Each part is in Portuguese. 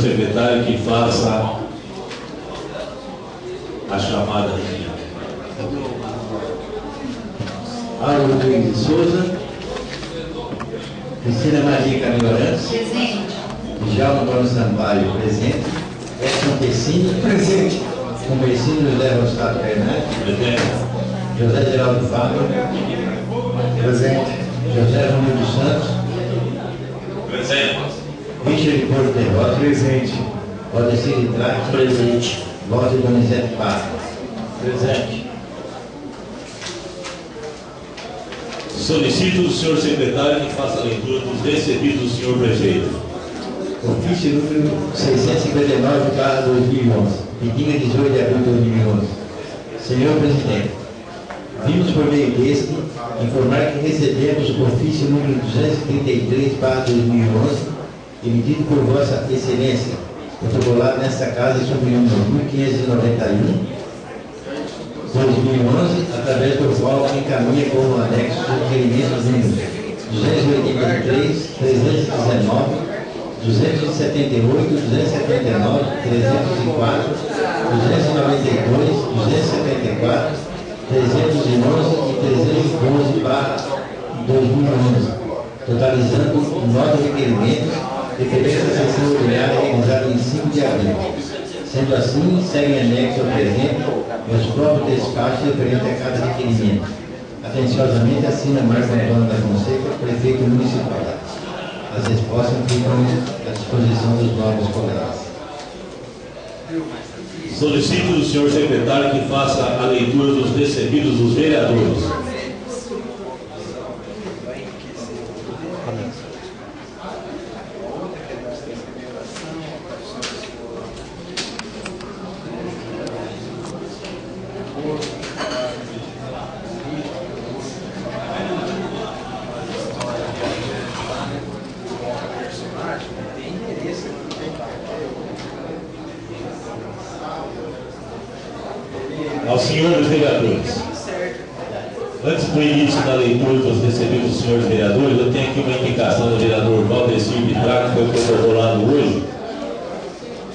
secretário que faça a chamada. Auro Luiz de Souza, Cristina Maria Camilorante, Presente. Djalma Bruno Sampaio, presente, Edson Pessini, presente, Comercino José Rostato Fernandes, Presente. José Geraldo Fábio, presente, José Romeu dos Santos, Presente. Richard Porto de Rosa, presente, Valdecir Traque, Presente. Walter Donizete Páscoa, Presente. Solicito do senhor secretário que faça a leitura dos recebidos do senhor prefeito. ofício número 659/2011, Pitinga, 18 de abril de 2011. Senhor Presidente, vimos por meio deste informar que recebemos o ofício número 233/2011, emitido por Vossa Excelência, protocolado nesta casa sob o número 1591/2011, através do qual encaminha como anexo os requerimentos números 283, 319, 278, 279, 304, 292, 274, 311 e 312/2011, totalizando 9 requerimentos referentes à sessão ordinária realizada em 5 de abril. Sendo assim, seguem anexo ao presente os próprios despachos referentes a cada requerimento. Atenciosamente assina Marco Antônio da Fonseca, prefeito municipal. As respostas ficam à disposição dos novos colegas. Solicito do senhor secretário que faça a leitura dos recebidos dos vereadores. Aos senhores vereadores, antes do início da leitura dos recebidos dos senhores vereadores, eu tenho aqui uma indicação do vereador Valdecir Bitraco, que foi protocolado hoje,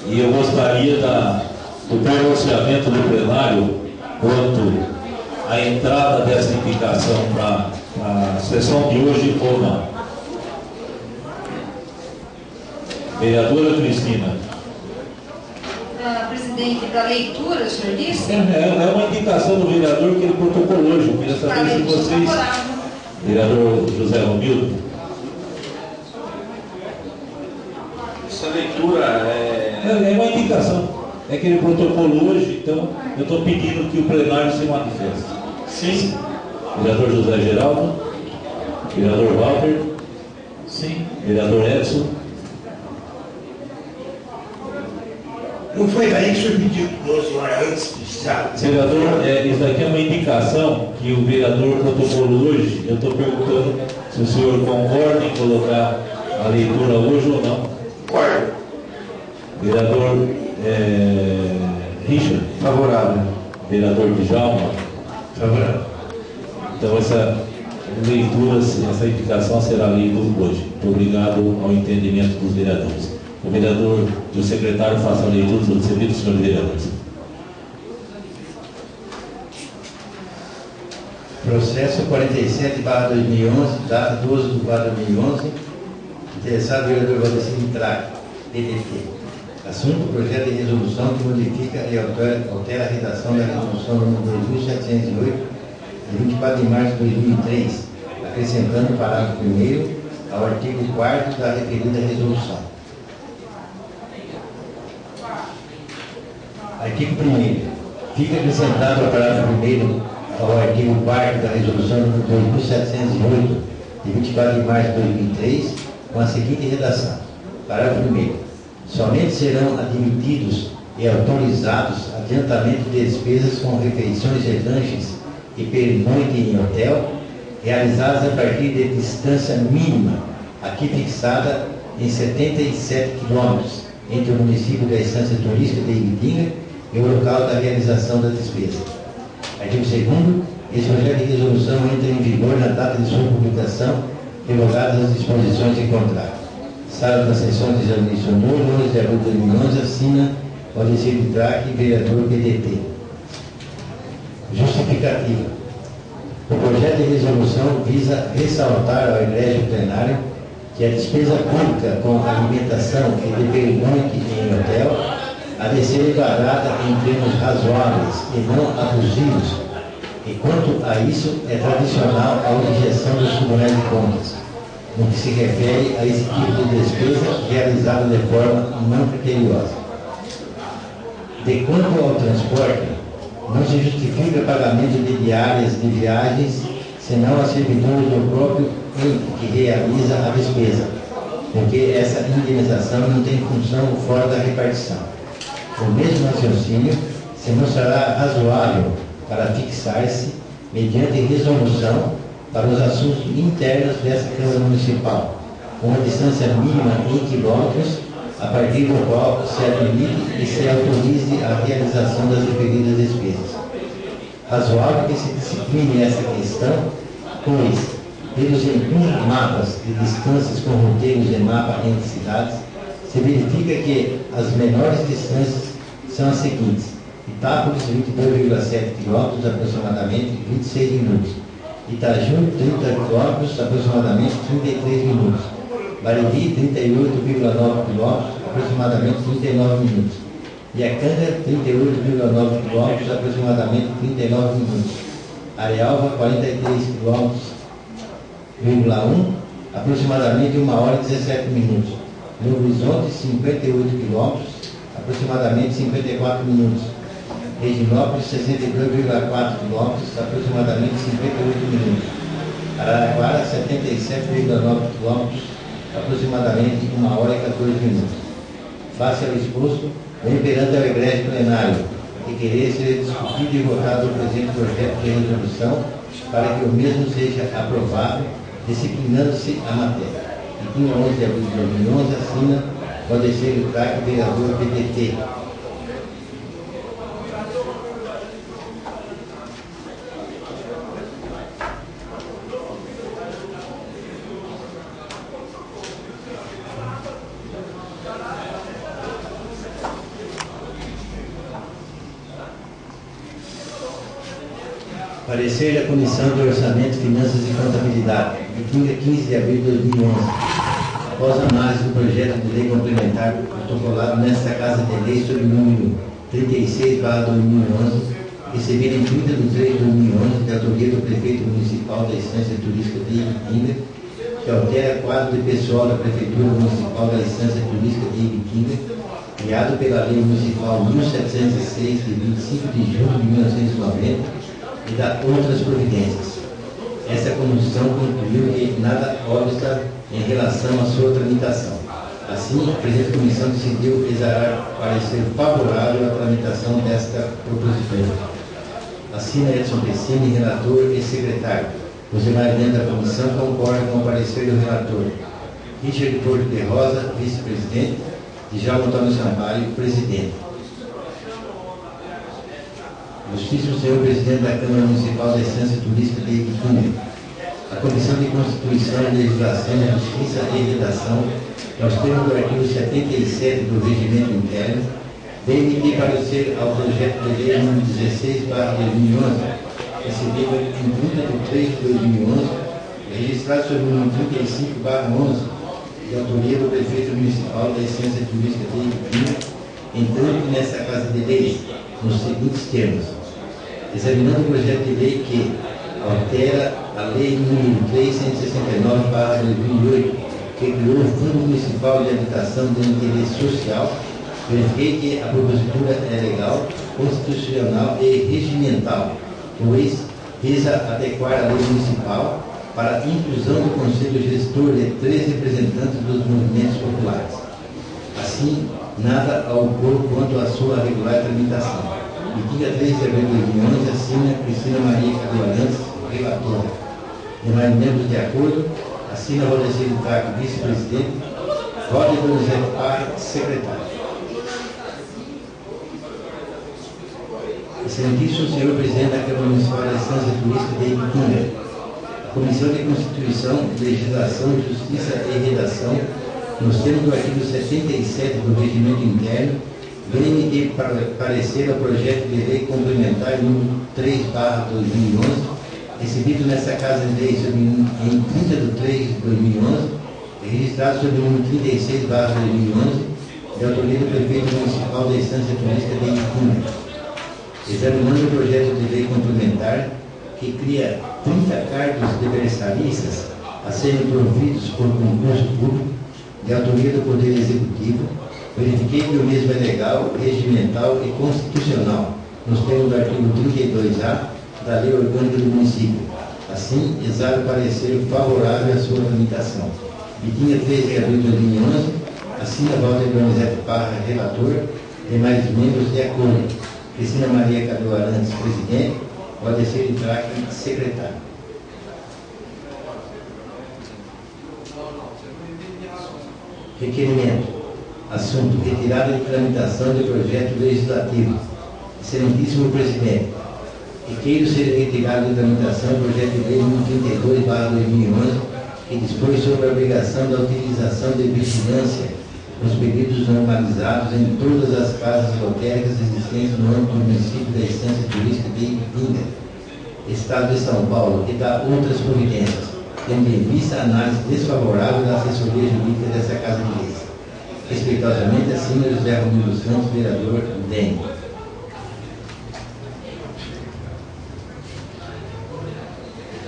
e eu gostaria do pronunciamento do plenário quanto à entrada dessa indicação para a sessão de hoje ou não. Vereadora Cristina. Presidente, para leitura, o senhor disse? É uma indicação do vereador que ele protocolou hoje. Eu queria saber se vocês. Vereador José Romildo. Essa leitura É uma indicação. É que ele protocolou hoje, então eu estou pedindo que o plenário se manifeste. Sim. Vereador José Geraldo. Vereador Walter. Sim. Vereador Edson. Não foi daí que o senhor pediu para o senhor antes de estar? Vereador, isso daqui é uma indicação que o vereador protocolou hoje. Eu estou perguntando se o senhor concorda em colocar a leitura hoje ou não. Concordo. Vereador Richard. Favorável. Vereador Djalma. Favorável. Então essa leitura, essa indicação será lida hoje. Muito obrigado ao entendimento dos vereadores. O vereador e o secretário façam a leitura do recebido, senhores vereadores. Processo 47/2011, data 12/2011, interessado vereador Valdecir Bitraco, PDT. Assunto: projeto de resolução que modifica e altera a redação da resolução número 2708, de 24 de março de 2003, acrescentando o parágrafo 1º ao artigo 4º da referida resolução. Artigo 1º. Fica acrescentado o parágrafo 1º ao artigo 4º da resolução número 2708, de 24 de março de 2003, com a seguinte redação. Parágrafo 1º. Somente serão admitidos e autorizados adiantamento de despesas com refeições e lanches e pernoite em hotel, realizadas a partir de distância mínima, aqui fixada em 77 quilômetros, entre o município da Estância Turística de Ibitinga e o local da realização da despesa. Artigo 2º. Esse projeto de resolução entra em vigor na data de sua publicação, revogadas as disposições em contrato. Sala da Sessão de Exame de Sonor, 11 de abril de 2011, assina Valdecir de Traque, vereador PDT. Justificativa. O projeto de resolução visa ressaltar ao egrégio plenário que a despesa pública com alimentação e de pernoite em hotel ha de ser enquadrada em termos razoáveis e não abusivos, e quanto a isso é tradicional a objeção dos tribunais de contas, no que se refere a esse tipo de despesa realizada de forma não criteriosa. De quanto ao transporte, não se justifica o pagamento de diárias de viagens, senão a servidores do próprio ente que realiza a despesa, porque essa indenização não tem função fora da repartição. O mesmo raciocínio se mostrará razoável para fixar-se, mediante resolução, para os assuntos internos dessa Câmara Municipal, uma distância mínima em quilômetros, a partir do qual se habilite e se autorize a realização das referidas despesas. Razoável que se discipline essa questão, pois, pelos mapas de distâncias com roteiros de mapa entre cidades, se verifica que as menores distâncias são as seguintes: Itápolis, 22,7 km, aproximadamente 26 minutos. Itaju, 30 km, aproximadamente 33 minutos. Bariri, 38,9 km, aproximadamente 39 minutos. Iacanga, 38,9 km, aproximadamente 39 minutos. Arealva, 43 km,1, aproximadamente 1 hora e 17 minutos. Novo Horizonte, 58 km, aproximadamente 54 minutos. Reginópolis, 62,4 km, aproximadamente 58 minutos. Araraquara, 77,9 km, aproximadamente 1 hora e 14 minutos. Face ao exposto, vem perante ao egrégio plenário, que querer ser discutido e votado o presente projeto de resolução para que o mesmo seja aprovado, disciplinando-se a matéria. E em 11 de abril de 2011, assina Valdecir de Traque, vereador PDT. Parecer da Comissão de Orçamento, Finanças e Contabilidade, de 15 de abril de 2011. Após a análise do projeto de lei complementar protocolado nesta Casa de Lei sob o número 36/2011, recebido em 30 de 3 de 2011, de autoria do Prefeito Municipal da Estância Turística de Ibitinga, que altera quadro de pessoal da Prefeitura Municipal da Estância Turística de Ibitinga, criado pela Lei Municipal 1706, de 25 de junho de 1990, e da outras providências. Essa comissão concluiu que nada obsta em relação à sua tramitação. Assim, a presente comissão decidiu exarar parecer favorável à tramitação desta propositura. Assina Edson Pessini, relator e secretário. Os demais membros da comissão concordam com o parecer do relator. Richard Porto de Rosa, vice-presidente, e Djalma Antônio Sampaio, presidente. Justíssimo Senhor Presidente da Câmara Municipal da Estância Turística de Ibitinga, a Comissão de Constituição, Legislação, Justiça e Redação, aos termos do artigo 77 do Regimento Interno, vem emitir parecer ao projeto de lei número 16/2011, recebido em 30 de 3 de 2011, registrado sob o número 35/11, de autoria do Prefeito Municipal da Estância Turística de Ibitinga, entrando nesta Casa de Leis, nos seguintes termos: examinando o projeto de lei que altera a Lei nº 369/2008, que criou o Fundo Municipal de Habitação de Interesse Social, verifiquei que a propositura é legal, constitucional e regimental, pois visa adequar a lei municipal para a inclusão do Conselho Gestor de 3 representantes dos movimentos populares. Assim, nada a opor quanto à sua regular tramitação. E dia 3 de abril de 2011, assina Cristina Maria Cadorantes, relatora. Demais membros de acordo, assina Valdecir de Traque, vice-presidente, Roda Donizete Parra, secretário. Excelentíssimo Senhor Presidente da Câmara Municipal da Estância Turística de Ibitinga, a Comissão de Constituição, Legislação, Justiça e Redação, nos termos do artigo 77 do Regimento Interno, vem de parecer ao projeto de lei complementar número 3/2011, recebido nesta Casa de Lei em 30 de 3 de 2011, e registrado sob o número 36/2011, de autoria do Prefeito Municipal da Estância Turística de Ipuã. Examinando o projeto de lei complementar, que cria 30 cargos de versalistas a serem providos por concurso público, de autoria do Poder Executivo, verifiquei que o mesmo é legal, regimental e constitucional, nos termos do artigo 32A da Lei Orgânica do Município. Assim, exalo parecer favorável à sua tramitação. Vidinha 13 de abril de 2011, assina Walter Donizete Parra, relator, demais membros de acordo. Cristina Maria Cabelo Arantes, presidente, Valdecir de Traque, secretário. Requerimento. Assunto: retirada de tramitação de projeto legislativo. Excelentíssimo presidente, requeiro ser retirado de tramitação o projeto de lei número 32/2011, que dispõe sobre a obrigação da utilização de vigilância nos períodos normalizados em todas as casas lotéricas existentes no âmbito do município da Estância Turística de Ipuã, Estado de São Paulo, e da outras providências, tendo em vista a análise desfavorável da assessoria jurídica dessa Casa de Leis. Respeitosamente, assina José Romildo Santos, vereador DEM.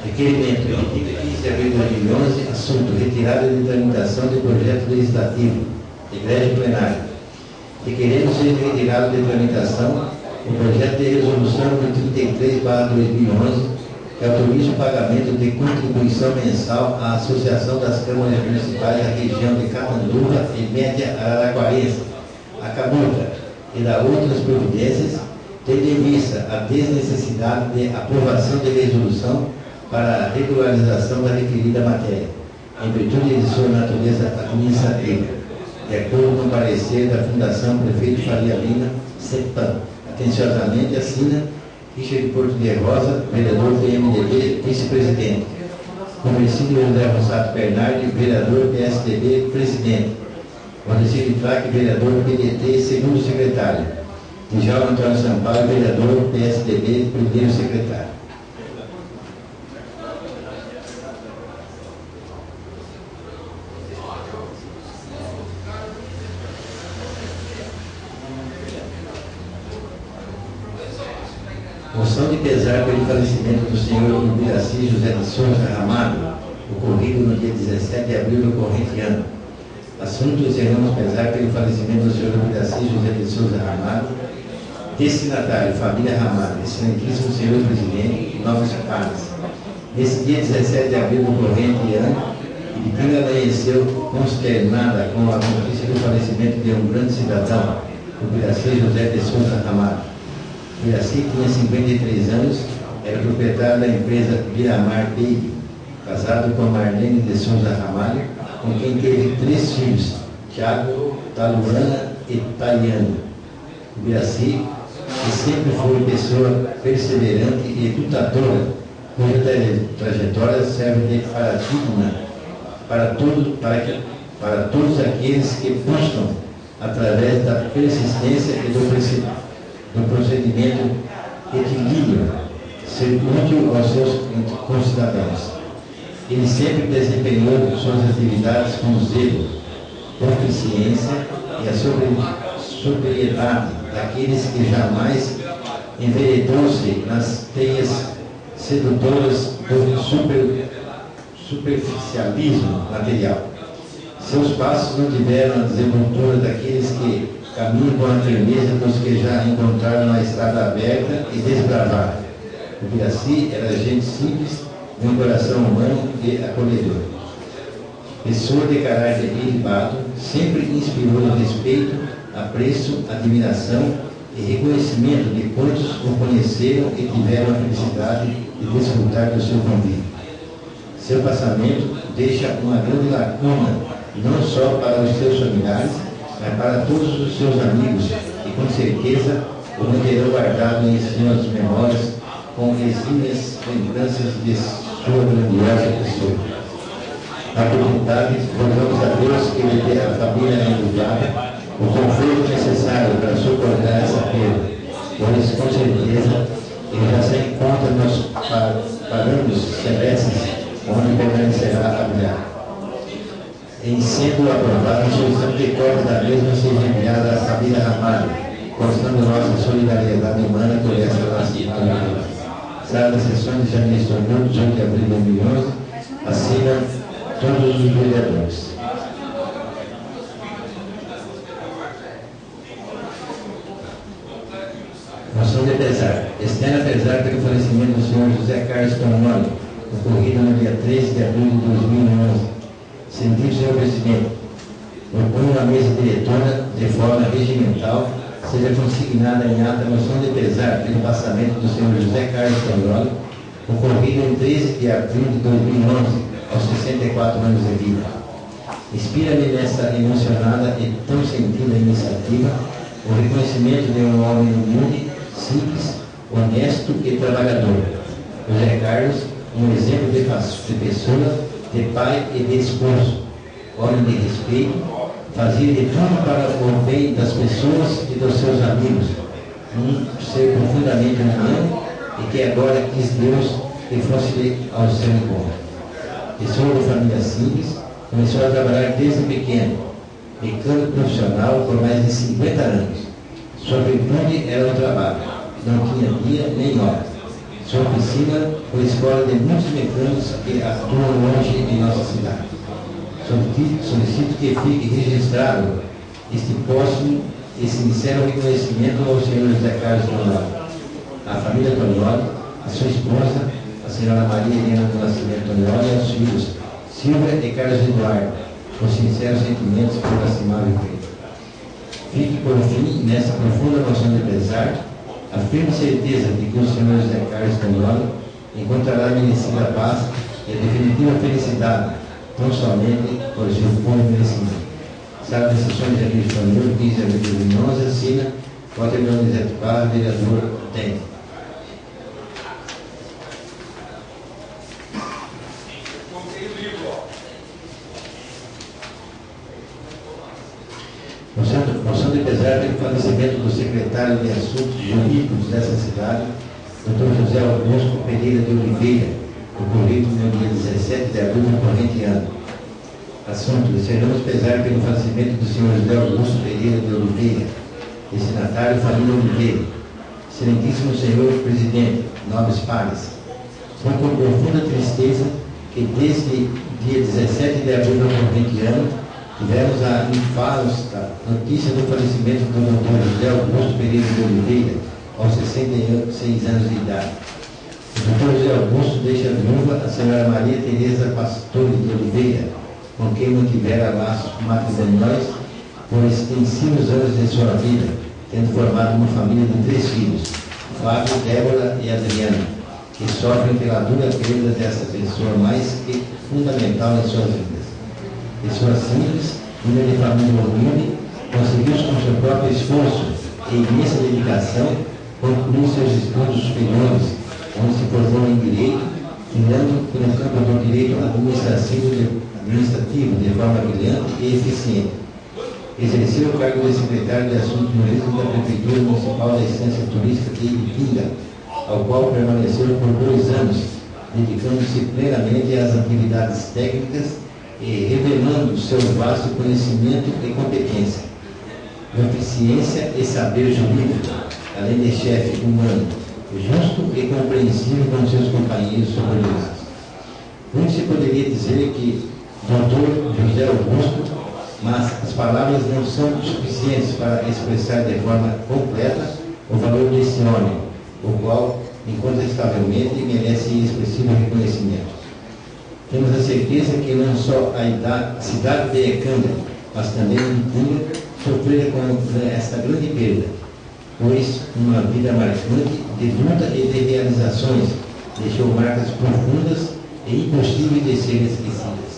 Requerimento de 15 de abril de 2011, assunto: retirada de tramitação de projeto legislativo. Egrégio plenário. Requeremos ser retirado de tramitação o projeto de resolução número 33/2011, que autoriza o pagamento de contribuição mensal à Associação das Câmaras Municipais da região de Catanduva e Média Araraquarense, a CAMURCA, e da outras providências, tendo em vista a desnecessidade de aprovação de resolução para a regularização da referida matéria, em virtude de sua natureza administrativa, de acordo com o parecer da Fundação Prefeito Faria Lima, CEPAM. Atenciosamente assina Richard Porto de Rosa, vereador do PMDB, vice-presidente. Conversível José Rossato Bernardi, vereador PSDB, presidente. Valdecir de Traque, vereador PDT, segundo secretário. Djalma Antônio Sampaio, vereador PSDB, primeiro secretário. Moção de pesar pelo falecimento do senhor Ubiraci José de Souza Ramalho, ocorrido no dia 17 de abril do corrente ano. Assunto: exernamos pesar pelo falecimento do senhor Ubiraci José de Souza Ramalho. Destinatário: família Ramalho. Excelentíssimo senhor presidente, novos pais. Nesse dia 17 de abril do corrente ano, Ibitinga amanheceu consternada com a notícia do falecimento de um grande cidadão, Ubiraci José de Souza Ramalho. Ubiraci tinha 53 anos, era proprietário da empresa Biramar Baby, casado com Marlene de Souza Ramalho, com quem teve 3 filhos, Tiago, Taluana e Taliano. Ubiraci, que sempre foi pessoa perseverante e lutadora, cuja trajetória serve de paradigma para todos aqueles que buscam, através da persistência e do procedimento equilíbrio, ser útil aos seus concidadãos. Ele sempre desempenhou suas atividades com zelo, proficiência e a sobriedade daqueles que jamais enveredou-se nas teias sedutoras do superficialismo material. Seus passos não tiveram a desenvoltura daqueles que caminham com a firmeza dos que já encontraram a estrada aberta e desbravaram. O Ubiraci era gente simples, de um coração humano e acolhedor. Pessoa de caráter ilibado, sempre inspirou respeito, apreço, admiração e reconhecimento de quantos o conheceram e tiveram a felicidade de desfrutar do seu convívio. Seu passamento deixa uma grande lacuna, não só para os seus familiares, mas para todos os seus amigos, e com certeza o manterão guardado em suas memórias com exímias lembranças de sua grandiosa pessoa. Na comunidade, rogamos a Deus que lhe dê à família enluvada o conforto necessário para suportar essa perda, pois, com certeza, ele já se encontra nos parâmetros celestes, onde permanecerá a brilhar. Em sendo aprovada, a solução de cópia da mesma seja enviada à família Ramalho, mostrando nossa solidariedade humana por essa nossa sala das sessões de janeiro de 18 de abril de 2011, assina todos os vereadores. Moção de pesar. Externa pesar pelo falecimento do senhor José Carlos Tonoli, ocorrido no dia 13 de abril de 2011. Sentido, senhor presidente, proponho a mesa diretora, de forma regimental, seja consignada em ata a moção de pesar pelo passamento do senhor José Carlos Tonoli, ocorrido em 13 de abril de 2011, aos 64 anos de vida. Inspira-me nessa emocionada e tão sentida iniciativa o reconhecimento de um homem humilde, simples, honesto e trabalhador. José Carlos, um exemplo de pessoa, de pai e de esposo, homem de respeito, fazia de tudo para o bem das pessoas e dos seus amigos, um ser profundamente humano e que agora quis Deus que fosse ao seu encontro. Pessoa de família simples, começou a trabalhar desde pequeno, mecânico profissional por mais de 50 anos. Sua virtude era o trabalho, não tinha dia nem hora. Sua oficina foi escola de muitos mecânicos que atuam longe em nossa cidade. Solicito que fique registrado este póstumo e sincero reconhecimento ao senhor José Carlos Tonoli, à família Tonoli, à sua esposa, a senhora Maria Helena do Nascimento Tonoli e aos filhos Silvia e Carlos Eduardo, com sinceros sentimentos por lastimável feito. Fique, por fim, nessa profunda moção de pesar, a firme certeza de que o senhor José Carlos Tonoli encontrará merecida paz e a definitiva felicidade, tão somente por seu bom merecimento. Sala de sessões de Rio de Janeiro, 15 de abril de 2011, assina Walter Donizete Parra, vereador tem. Moção de pesar pelo falecimento do secretário de Assuntos Jurídicos dessa cidade, Dr. José Augusto Pereira de Oliveira, ocorrido no dia 17 de abril do corrente ano. Assunto: desejamos pesar pelo falecimento do senhor José Augusto Pereira de Oliveira, destinatário família Oliveira. Excelentíssimo senhor presidente, nobres pares, foi com profunda tristeza que desde dia 17 de abril do corrente ano tivemos a infausta notícia do falecimento do Dr. José Augusto Pereira de Oliveira, aos 66 anos de idade. O Dr. José Augusto deixa viúva a senhora Maria Tereza Pastore de Oliveira, com quem mantivera laços matrimoniais por extensivos anos de sua vida, tendo formado uma família de 3 filhos, Fábio, Débora e Adriana, que sofrem pela dura perda dessa pessoa mais que fundamental em suas vidas. Pessoa simples, filha de família humilde, conseguiu com seu próprio esforço e imensa dedicação concluir seus estudos superiores, onde se formou em Direito, tirando pelo campo do Direito administrativo de forma brilhante e eficiente. Exerceu o cargo de secretário de Assuntos Jurídicos da Prefeitura Municipal da Estância Turística de Ibitinga, ao qual permaneceu por 2 anos, dedicando-se plenamente às atividades técnicas e revelando seu vasto conhecimento e competência, eficiência e saber jurídico, além de chefe humano, justo e compreensível com seus companheiros subordinados. Muito se poderia dizer que Dr. José Augusto, mas as palavras não são suficientes para expressar de forma completa o valor desse homem, o qual, incontestavelmente, merece expressivo reconhecimento. Temos a certeza que não só a cidade de Ecândida, mas também Ibitinga sofreram com esta grande perda, pois uma vida marcante de luta e de realizações deixou marcas profundas e impossíveis de serem esquecidas.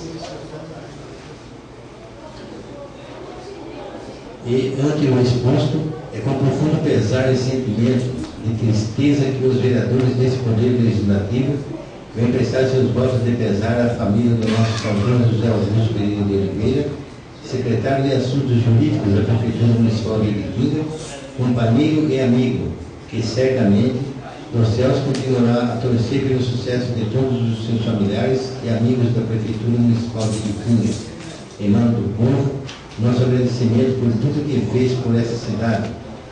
E, ante o exposto, é com profundo pesar e sentimento de tristeza que os vereadores desse Poder Legislativo Venho prestar seus votos de pesar à família do nosso saudoso José Augusto Pereira de Oliveira, secretário de Assuntos Jurídicos da Prefeitura Municipal de Ibitinga, companheiro e amigo, que certamente nos céus continuará a torcer pelo sucesso de todos os seus familiares e amigos da Prefeitura Municipal de Ibitinga. Em nome do povo, nosso agradecimento por tudo que fez por essa cidade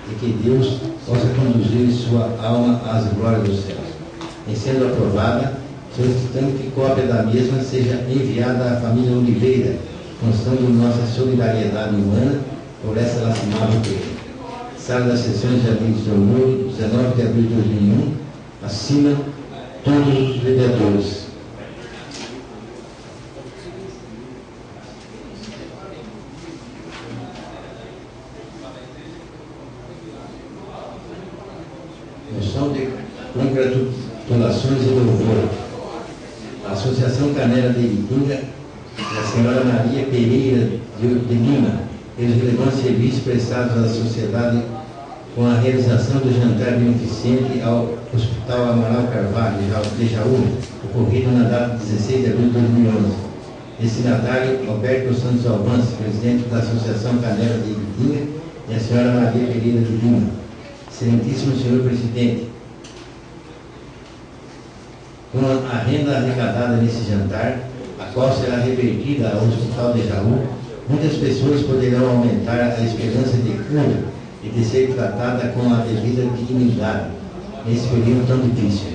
e que Deus possa conduzir sua alma às glórias dos céus. Em sendo aprovada, solicitando que cópia da mesma seja enviada à família Oliveira, constando nossa solidariedade humana por essa lastimável perda. Sala das Sessões de Amigos do Mundo, 19 de abril de 2001, assina todos os vereadores. Moção de congratulações e louvor. A Associação Canela de Ibitinga e a senhora Maria Pereira de Lima, pelos relevantes serviços prestados à sociedade com a realização do jantar beneficente ao Hospital Amaral Carvalho de Jaú, ocorrido na data de 16 de abril de 2011. Destinatário Alberto Santos Alvance, presidente da Associação Canela de Ibitinga, e a senhora Maria Pereira de Lima. Excelentíssimo senhor presidente, com a renda arrecadada nesse jantar, a qual será revertida ao Hospital de Jaú, muitas pessoas poderão aumentar a esperança de cura e de ser tratada com a devida dignidade nesse período tão difícil.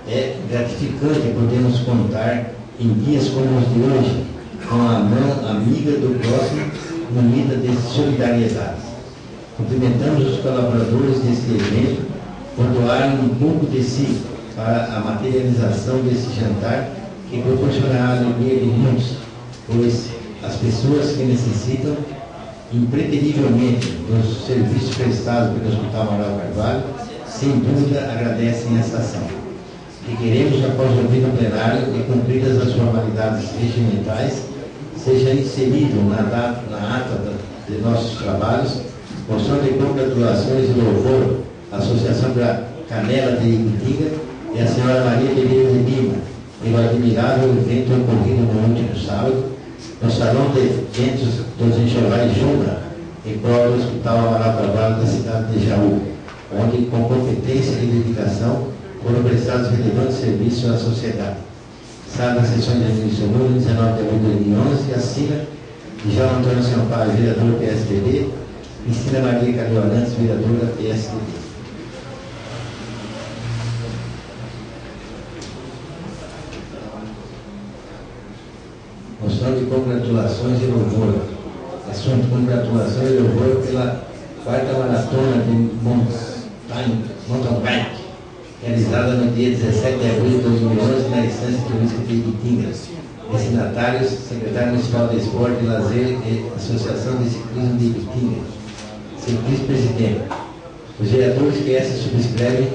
É gratificante podermos contar em dias como os de hoje com a mão amiga do próximo, unida de solidariedade. Cumprimentamos os colaboradores deste evento por doarem um pouco de si para a materialização desse jantar que proporcionará a alegria de muitos, pois as pessoas que necessitam impreterivelmente dos serviços prestados pelo Hospital Amaral Carvalho, sem dúvida agradecem essa ação. E queremos, após ouvir no plenário e cumpridas as formalidades regimentais, seja inserido na ata de nossos trabalhos moção de congratulações e louvor à Associação da Canela de Ibitinga e à senhora Maria Pereira de Lima, pelo admirável evento ocorrido no último sábado, no Salão de Eventos dos Enxovais Juna, em prol do Hospital Amaral Carvalho da cidade de Jaú, onde, com competência e dedicação, foram prestados relevantes serviços à sociedade. Sala das Sessões de Administração, 19 de abril de 2011, assina João Antônio Sampaio, vereador PSDB, Cristina Maria Calhorantes, vereadora PSDB. Moção de congratulações e louvor. Assunto: congratulações e louvor pela quarta maratona de mountain bike, realizada no dia 17 de abril de 2011 na Estância Turística de Ibitinga. Destinatários: Secretário Municipal de Esporte e Lazer e Associação de Ciclismo de Ibitinga. Senhor Vice-Presidente, os vereadores que essa subscrevem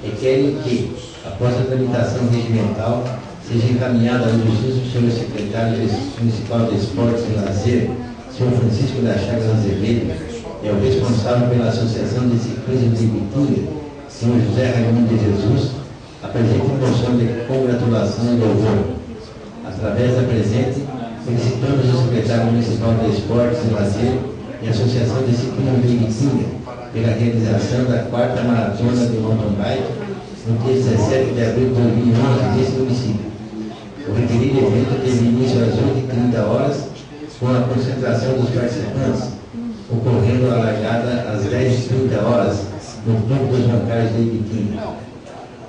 requerem que, após a tramitação regimental, seja encaminhada ao Ilustríssimo Senhor Secretário Municipal de Esportes e Lazer, Sr. Francisco da Chagas Azevedo, e ao responsável pela Associação de Ciclismo de Ibitinga, Sr. José Raimundo de Jesus, a presente moção de congratulação e louvor. Através da presente, felicitamos o Secretário Municipal de Esportes e Lazer e a Associação de Ciclismo de Ibitinga pela realização da quarta maratona de mountain bike no dia 17 de abril de 2011 neste município. O referido evento teve início às 8h30, com a concentração dos participantes, ocorrendo a largada às 10h30 no campo dos bancários de Ibitinga.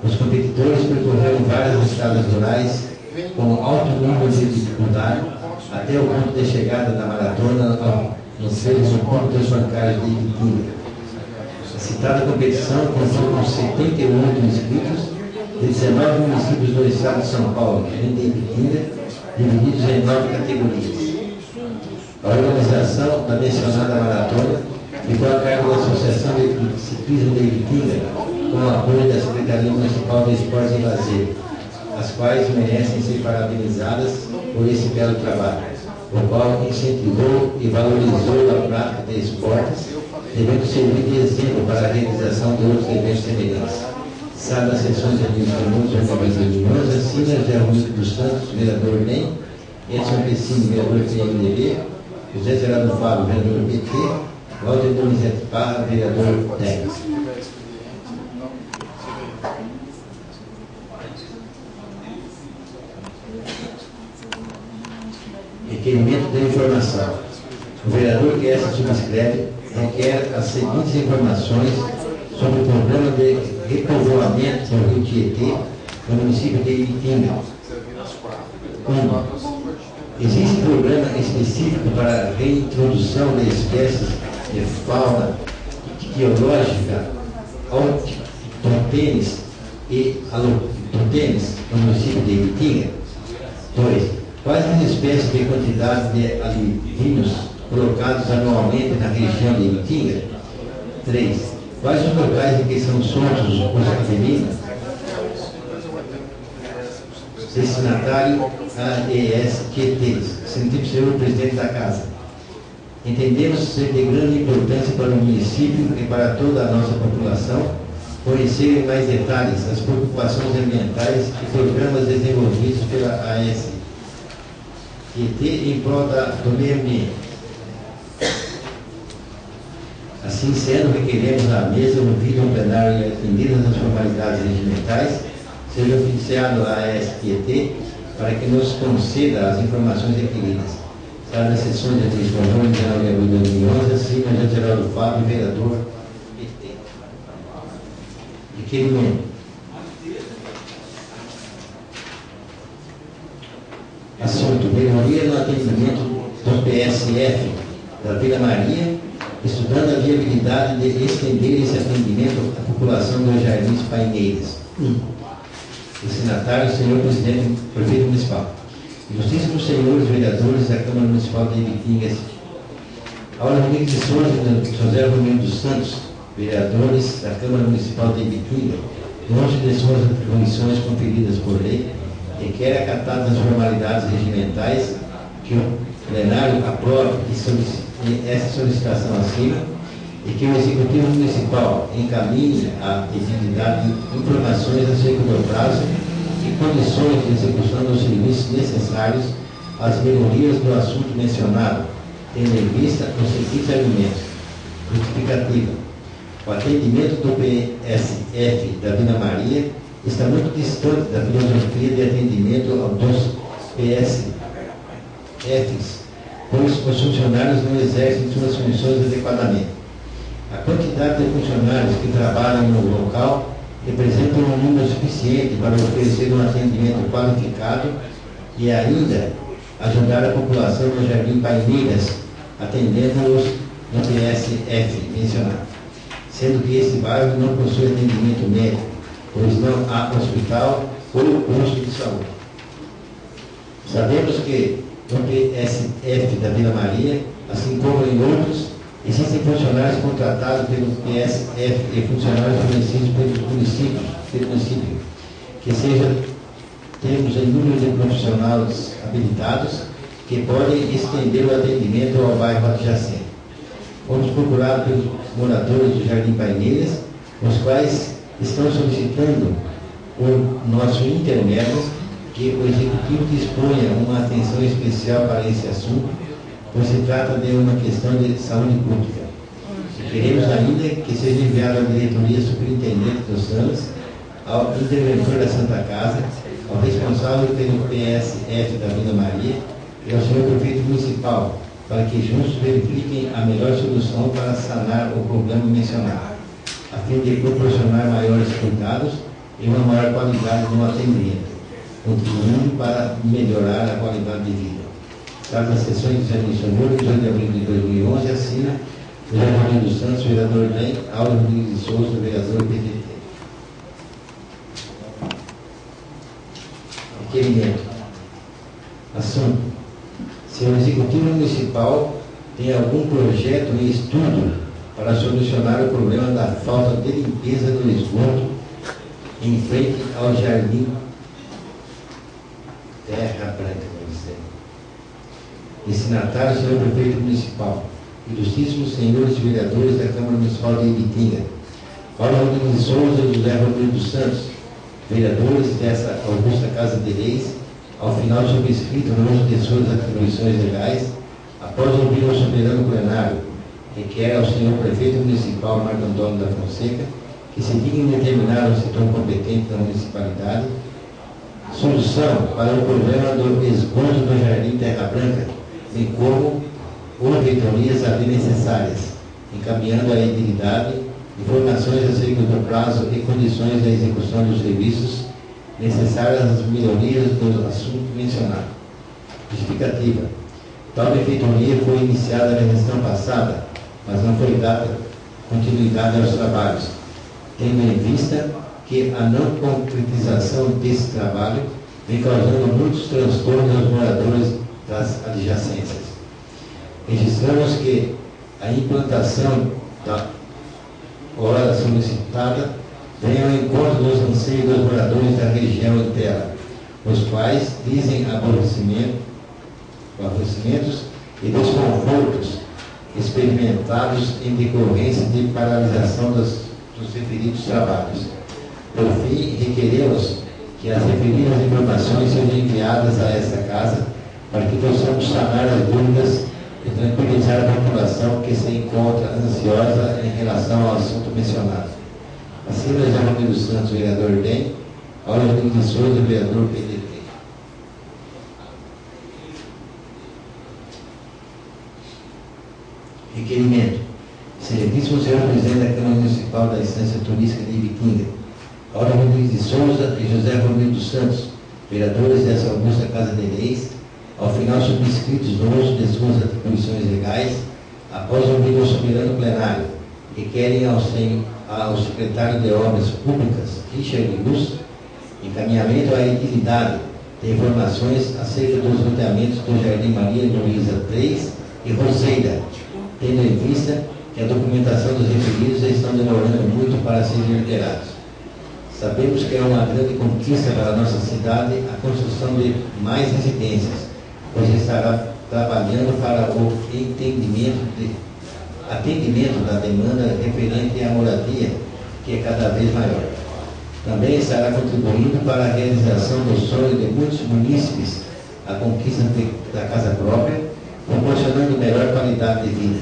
Os competidores percorreram várias estradas rurais com alto nível de dificuldade até o ponto de chegada da maratona no campo dos bancários de Ibitinga. A citada competição contou com 78 inscritos de 19 municípios do estado de São Paulo, além de Ibitinga, divididos em 9 categorias. A organização da mencionada maratona ficou a cargo da Associação de Ciclismo de Ibitinga, com o apoio da Secretaria Municipal de Esportes e Lazer, as quais merecem ser parabenizadas por esse belo trabalho, o qual incentivou e valorizou a prática de esportes, devendo servir de exemplo para a realização de outros eventos semelhantes. Sala das Sessões Administrativas de Organizações, assina José Augusto dos Santos, vereador NEM, Edson Pessini, vereador PMDB, José Geraldo Fábio, vereador PT, Walter Donizete Parra, vereador TEC. Requerimento de informação. O vereador que essa subscreve requer as seguintes informações sobre o programa de repovoamento do Rio Tietê no município de Ibitinga. 1. Existe programa específico para a reintrodução de espécies de fauna biológica autóctones e alóctones no município de Ibitinga? 2. Quais as espécies de quantidade de alivinos colocados anualmente na região de Ibitinga? 3. Quais os locais em que são soltos os alivinos? Destinatário AES-QT, sentido senhor presidente da Casa. Entendemos ser de grande importância para o município e para toda a nossa população conhecer em mais detalhes as preocupações ambientais e programas desenvolvidos pela AES em prol do meio ambiente. Assim sendo, requeremos à mesa, no vídeo plenário e atendidas as formalidades regimentais, seja oficiado a ASQT para que nos conceda as informações requeridas. Sala das Sessões de Administração de Janeiro de abril de 2011, assina José Geraldo Fábio, vereador PT. Requerimento. Assunto: melhoria no atendimento do PSF da Vila Maria, estudando a viabilidade de estender esse atendimento à população dos Jardins Paineiras. Destinatário, senhor presidente, prefeito municipal. Ilustríssimos senhores vereadores da Câmara Municipal de Ibitinga, Aula Rodrigues de Souza e José Romero dos Santos, vereadores da Câmara Municipal de Ibitinga, longe de suas atribuições conferidas por lei, requer acatadas as formalidades regimentais que o plenário aprove essa solicitação acima e que o Executivo Municipal encaminhe a efetividade de informações acerca do prazo e condições de execução dos serviços necessários às melhorias do assunto mencionado, tendo em vista os seguintes argumentos. Justificativa. O atendimento do PSF da Vila Maria está muito distante da filosofia de atendimento dos PSFs, pois os funcionários não exercem suas funções adequadamente. A quantidade de funcionários que trabalham no local representa um número suficiente para oferecer um atendimento qualificado e ainda ajudar a população do Jardim Paineiras, atendendo-os no PSF mencionado, sendo que esse bairro não possui atendimento médico, pois não há hospital ou posto de saúde. Sabemos que no PSF da Vila Maria, assim como em outros, existem funcionários contratados pelo PSF e funcionários fornecidos pelo município, que temos em número de profissionais habilitados que podem estender o atendimento ao bairro adjacente. Fomos procurados pelos moradores do Jardim Paineiras, os quais estão solicitando por nosso intermédio que o Executivo disponha uma atenção especial para esse assunto, pois se trata de uma questão de saúde pública. Queremos ainda que seja enviado à diretoria superintendente dos SAMs, ao interventor da Santa Casa, ao responsável pelo PSF da Vila Maria e ao senhor prefeito municipal, para que juntos verifiquem a melhor solução para sanar o problema mencionado, a fim de proporcionar maiores cuidados e uma maior qualidade no atendimento, contribuindo para melhorar a qualidade de vida. Sala das Sessões de Janeiro de abril de 2011, assina José Romero dos Santos, vereador NEM, Aula Rodrigues de Souza, vereador PDT. Requerimento. Assunto: se o Executivo Municipal tem algum projeto em estudo para solucionar o problema da falta de limpeza do esgoto em frente ao Jardim Terra Branca. Destinatário, senhor prefeito municipal, ilustríssimos senhores vereadores da Câmara Municipal de Ibitinga, Paulo Rodrigues de Souza e José Rodrigues dos Santos, vereadores dessa augusta Casa de Leis, ao final subscrito no uso de suas atribuições legais, após ouvir o soberano plenário, requer ao senhor prefeito municipal Marco Antônio da Fonseca que se digne determinar o setor competente da municipalidade solução para o problema do esgoto do Jardim Terra Branca, bem como ouvidorias ali necessárias, encaminhando à edilidade informações acerca do prazo e condições da execução dos serviços necessárias às melhorias do assunto mencionado. Justificativa. Tal benfeitoria foi iniciada na gestão passada, mas não foi dada continuidade aos trabalhos, tendo em vista que a não concretização desse trabalho vem causando muitos transtornos aos moradores das adjacências. Registramos que a implantação da hora solicitada vem ao encontro dos anseios dos moradores da região inteira, os quais dizem aborrecimentos e desconfortos experimentados em decorrência de paralisação dos referidos trabalhos. Por fim, requeremos que as referidas informações sejam enviadas a esta casa para que possamos sanar as dúvidas e tranquilizar a população que se encontra ansiosa em relação ao assunto mencionado. Assina José Rodrigues dos Santos, vereador DEM, Paulo Rodrigues de Souza, vereador PDT. Requerimento. Excelentíssimo senhor presidente da Câmara Municipal da Instância Turística de Ibitinga, Paulo Rodrigues de Souza e José Rodrigues dos Santos, vereadores dessa augusta Casa de Leis, ao final subscritos no uso de suas atribuições legais, após ouvir o soberano plenário, requerem ao secretário de Obras Públicas, Richard Luz, encaminhamento à edilidade de informações acerca dos loteamentos do Jardim Maria Luísa 3 e Roseira, tendo em vista que a documentação dos referidos estão demorando muito para serem liberados. Sabemos que é uma grande conquista para a nossa cidade a construção de mais residências, pois estará trabalhando para o atendimento da demanda referente à moradia, que é cada vez maior. Também estará contribuindo para a realização do sonho de muitos munícipes, a conquista da casa própria, proporcionando melhor qualidade de vida.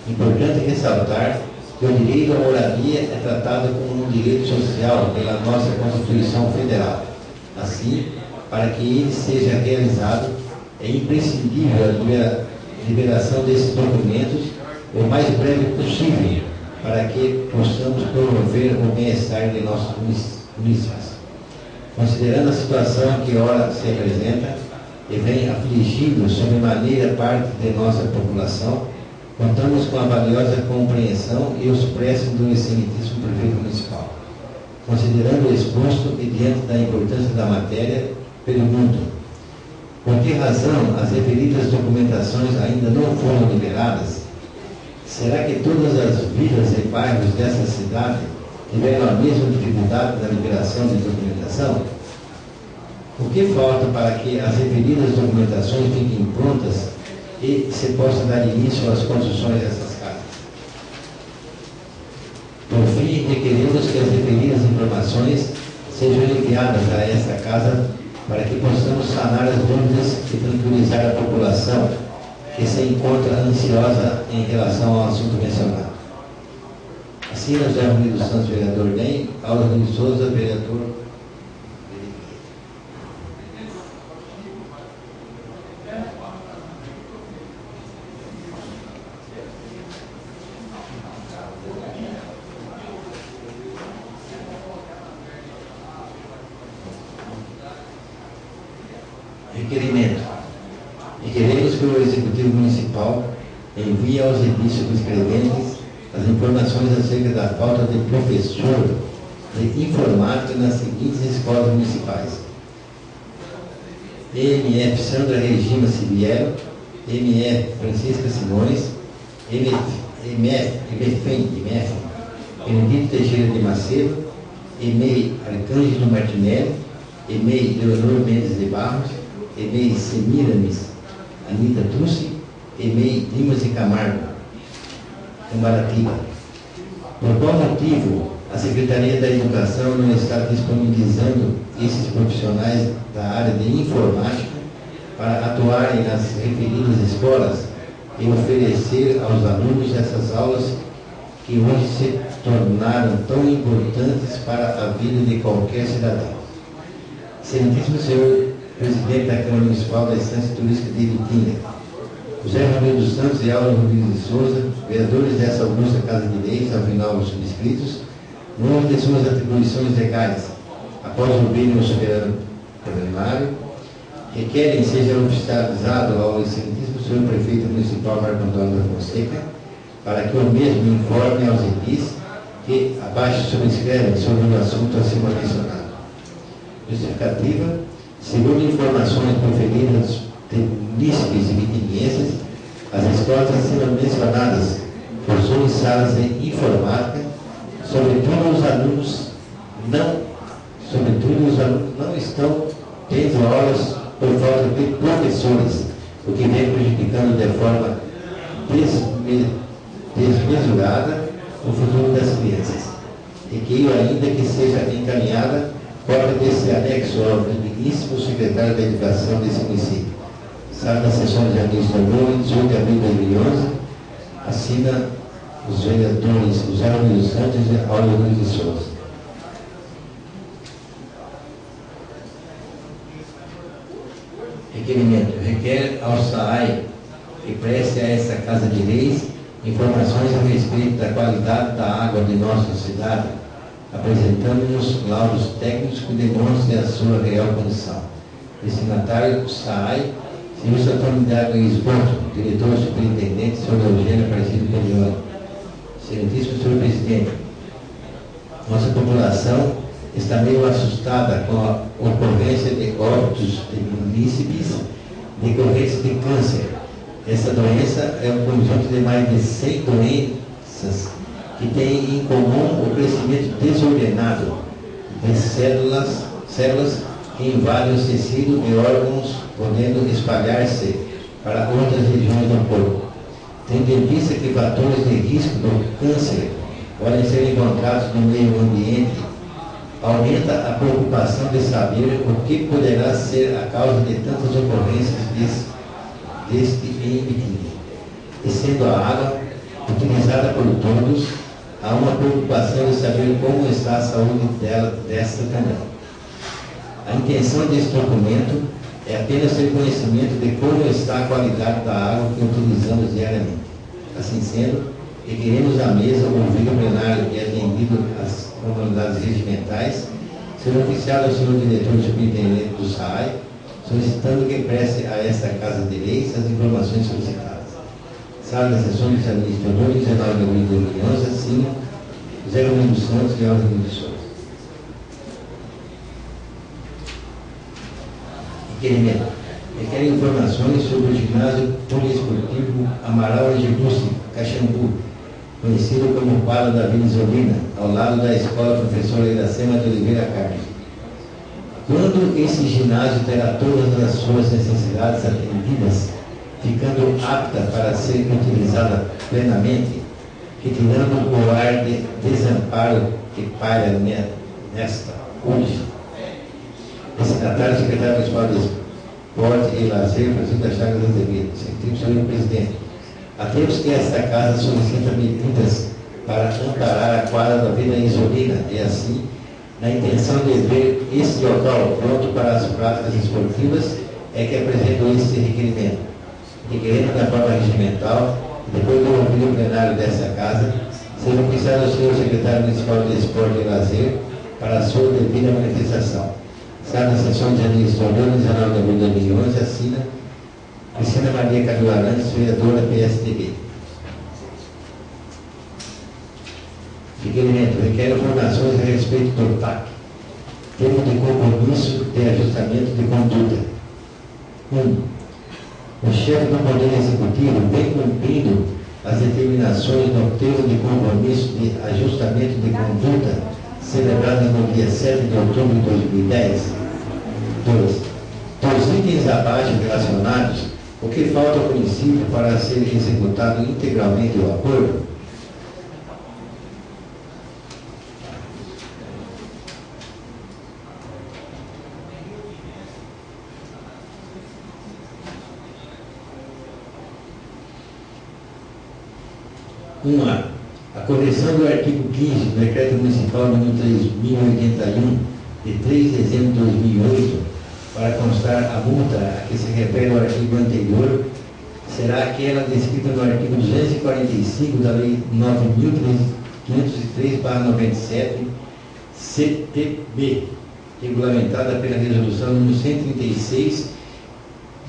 Importante ressaltar que o direito à moradia é tratado como um direito social pela nossa Constituição Federal. Assim, para que ele seja realizado, é imprescindível a liberação desses documentos o mais breve possível, para que possamos promover o bem-estar de nossos munícipes. Considerando a situação que ora se apresenta e vem afligindo sobremaneira parte de nossa população, contamos com a valiosa compreensão e os préstimos do excelentíssimo prefeito municipal. Considerando o exposto e diante da importância da matéria, pergunto: por que razão as referidas documentações ainda não foram liberadas? Será que todas as vilas e bairros dessa cidade tiveram a mesma dificuldade na liberação de documentação? O que falta para que as referidas documentações fiquem prontas e se possa dar início às construções dessas casas? Por fim, requeremos que as referidas informações sejam enviadas a esta casa para que possamos sanar as dúvidas e tranquilizar a população que se encontra ansiosa em relação ao assunto mencionado. Assim, José Rodrigues dos Santos, vereador DEM, Paulo Rodrigues de Souza, vereador. Requerimento. Requeremos que o Executivo Municipal envie aos serviços inscreventes as informações acerca da falta de professor de informática nas seguintes escolas municipais: EMF Sandra Regina Siviero, MF Francisca Simões, MF Benedito Teixeira de Macedo, EMEI Arcângelo Martinelli, EMEI Leonor Mendes de Barros, EMEI Semiramis Anita Tussi, EMEI Dimas de Camargo, Cambaratiba. Por qual motivo A Secretaria da Educação não está disponibilizando esses profissionais da área de informática para atuarem nas referidas escolas e oferecer aos alunos essas aulas que hoje se tornaram tão importantes para a vida de qualquer cidadão. Excelentíssimo senhor presidente da Câmara Municipal da Estância Turística de Ibitinga, José Romero dos Santos e Aula Rodrigues de Souza, vereadores dessa augusta Casa de Leis, ao final dos subscritos, no âmbito de suas atribuições legais, após ouvirem o soberano plenário, requerem seja oficializado ao excelentíssimo senhor prefeito municipal Marco Antônio da Fonseca, para que o mesmo informe aos edis que abaixo subscrevem sobre o assunto acima mencionado. Justificativa: segundo informações proferidas de munícipes e vitinienses, as escolas acima mencionadas possuem salas de informática, sobretudo os alunos não estão tendo aulas por falta de professores, o que vem prejudicando de forma desmesurada o futuro das crianças. E que ainda que seja encaminhada cópia desse anexo ao digníssimo secretário da Educação desse município. Sala da sessão de janeiro de 18 de abril de 2011, assina os vereadores José Romero dos Santos e Aula Rodrigues de Souza. Requerimento: requer ao SAAI que preste a esta Casa de Leis informações a respeito da qualidade da água de nossa cidade, apresentando-nos laudos técnicos que demonstrem a sua real condição. Destinatário: SAAI, senhor Antônio de Água e Esgoto, diretor superintendente, senhor Eugênio Aparecido Pelione. Excelentíssimo senhor presidente, nossa população está meio assustada com a ocorrência de óbitos de munícipes decorrentes de câncer. Essa doença é um conjunto de mais de 100 doenças que têm em comum o crescimento desordenado de células que invadem o tecido e órgãos, podendo espalhar-se para outras regiões do corpo. Tendo em vista que fatores de risco do câncer podem ser encontrados no meio ambiente, aumenta a preocupação de saber o que poderá ser a causa de tantas ocorrências deste embate. E sendo a água utilizada por todos, há uma preocupação de saber como está a saúde desta também. A intenção deste documento é apenas ter conhecimento de como está a qualidade da água que utilizamos diariamente. Assim sendo, requeremos à mesa ouvir o plenário e atendido às comunidades regimentais, ser oficiado ao senhor diretor superintendente do SAAI, solicitando que preste a esta Casa de Leis as informações solicitadas. Sala das sessões de administrador, 19 de abril de 2011, assina José Romero dos Santos e Aula Rodrigues de Souza. Requerimento: requer informações sobre o ginásio poliesportivo Amaral Egipúcio, Caxambu, conhecido como Quadro da Vila Isolina, ao lado da Escola Professora Iracema de Oliveira Carlos. Quando esse ginásio terá todas as suas necessidades atendidas, ficando apta para ser utilizada plenamente, retirando o ar de desamparo que paira nesta hoje. Destinatário secretário municipal de Esporte e Lazer, Francisco das Chagas Azevedo. Senhor presidente, atemos que esta casa solicita medidas para amparar a quadra da Vila Isolina e assim, na intenção de ver esse local pronto para as práticas esportivas, é que apresento esse requerimento. Requerendo da forma regimental, depois de ouvir o plenário desta casa, seja oficiado ao senhor secretário municipal de Esporte e Lazer para a sua devida manifestação. Sala da sessão de administrador, 19 de abril de 2011, assina Cristina Maria Camilo Arantes, vereadora PSDB. Requerimento: requer informações a respeito do TAC. Termo de compromisso de ajustamento de conduta. 1. O chefe do Poder Executivo vem cumprindo as determinações do termo de compromisso de ajustamento de conduta celebrado no dia 7 de outubro de 2010. 2. Dos itens abaixo relacionados, o que falta ao município para ser executado integralmente o acordo? 1A. A correção do artigo 15 do Decreto Municipal número 3.081, de 3 de dezembro de 2008, para constar a multa a que se refere o artigo anterior, será aquela descrita no artigo 245 da Lei 9.503/97, CTB, regulamentada pela Resolução número 136,